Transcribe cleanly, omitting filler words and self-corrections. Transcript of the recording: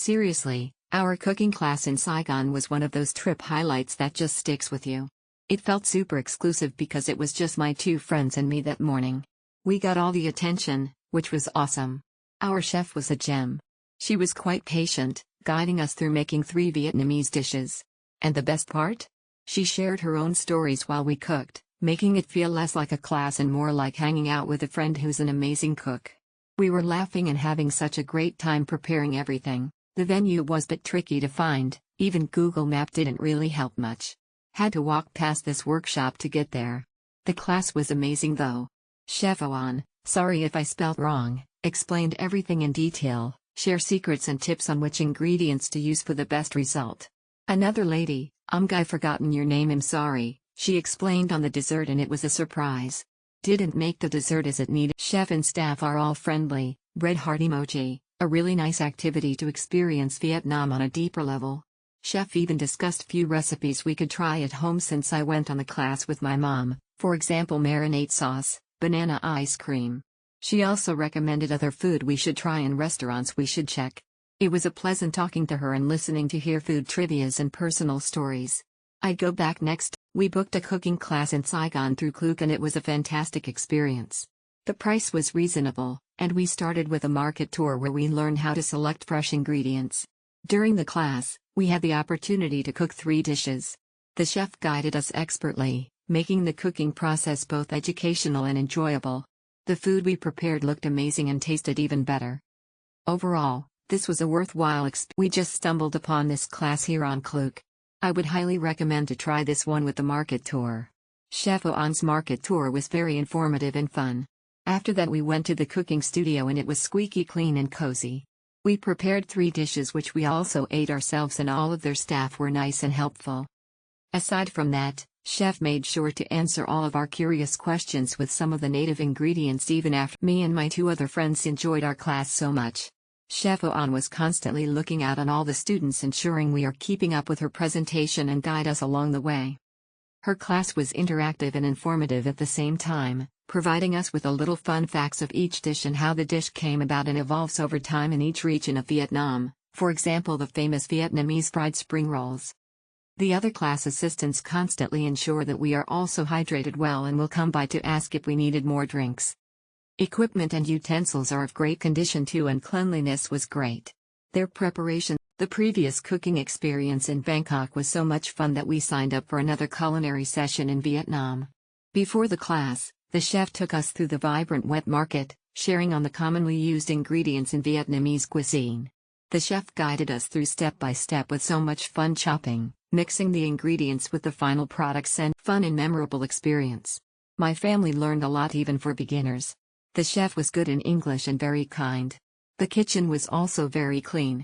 Seriously, our cooking class in Saigon was one of those trip highlights that just sticks with you. It felt super exclusive because it was just my two friends and me that morning. We got all the attention, which was awesome. Our chef was a gem. She was quite patient, guiding us through making 3 Vietnamese dishes. And the best part? She shared her own stories while we cooked, making it feel less like a class and more like hanging out with a friend who's an amazing cook. We were laughing and having such a great time preparing everything. The venue was a bit tricky to find, even Google Map didn't really help much. Had to walk past this workshop to get there. The class was amazing though. Chef Oan, sorry if I spelled wrong, explained everything in detail, share secrets and tips on which ingredients to use for the best result. Another lady, I forgotten your name, I'm sorry, she explained on the dessert and it was a surprise. Didn't make the dessert as it needed. Chef and staff are all friendly, red heart emoji, a really nice activity to experience Vietnam on a deeper level. Chef even discussed few recipes we could try at home since I went on the class with my mom, for example marinade sauce, banana ice cream. She also recommended other food we should try and restaurants we should check. It was a pleasant talking to her and listening to hear food trivias and personal stories. I'd go back next. We booked a cooking class in Saigon through Klook and it was a fantastic experience. The price was reasonable, and we started with a market tour where we learned how to select fresh ingredients. During the class, we had the opportunity to cook 3 dishes. The chef guided us expertly, making the cooking process both educational and enjoyable. The food we prepared looked amazing and tasted even better. Overall, this was a worthwhile experience. We just stumbled upon this class here on Klook. I would highly recommend to try this one with the market tour. Chef Oan's market tour was very informative and fun. After that we went to the cooking studio and it was squeaky clean and cozy. We prepared 3 dishes which we also ate ourselves and all of their staff were nice and helpful. Aside from that, Chef made sure to answer all of our curious questions with some of the native ingredients even after me and my 2 other friends enjoyed our class so much. Chef Oan was constantly looking out on all the students ensuring we are keeping up with her presentation and guide us along the way. Her class was interactive and informative at the same time, providing us with a little fun facts of each dish and how the dish came about and evolves over time in each region of Vietnam, for example the famous Vietnamese fried spring rolls. The other class assistants constantly ensure that we are also hydrated well and will come by to ask if we needed more drinks. Equipment and utensils are of great condition too and cleanliness was great. Their preparation. The previous cooking experience in Bangkok was so much fun that we signed up for another culinary session in Vietnam. Before the class, the chef took us through the vibrant wet market, sharing on the commonly used ingredients in Vietnamese cuisine. The chef guided us through step by step with so much fun chopping, mixing the ingredients with the final products and fun and memorable experience. My family learned a lot even for beginners. The chef was good in English and very kind. The kitchen was also very clean.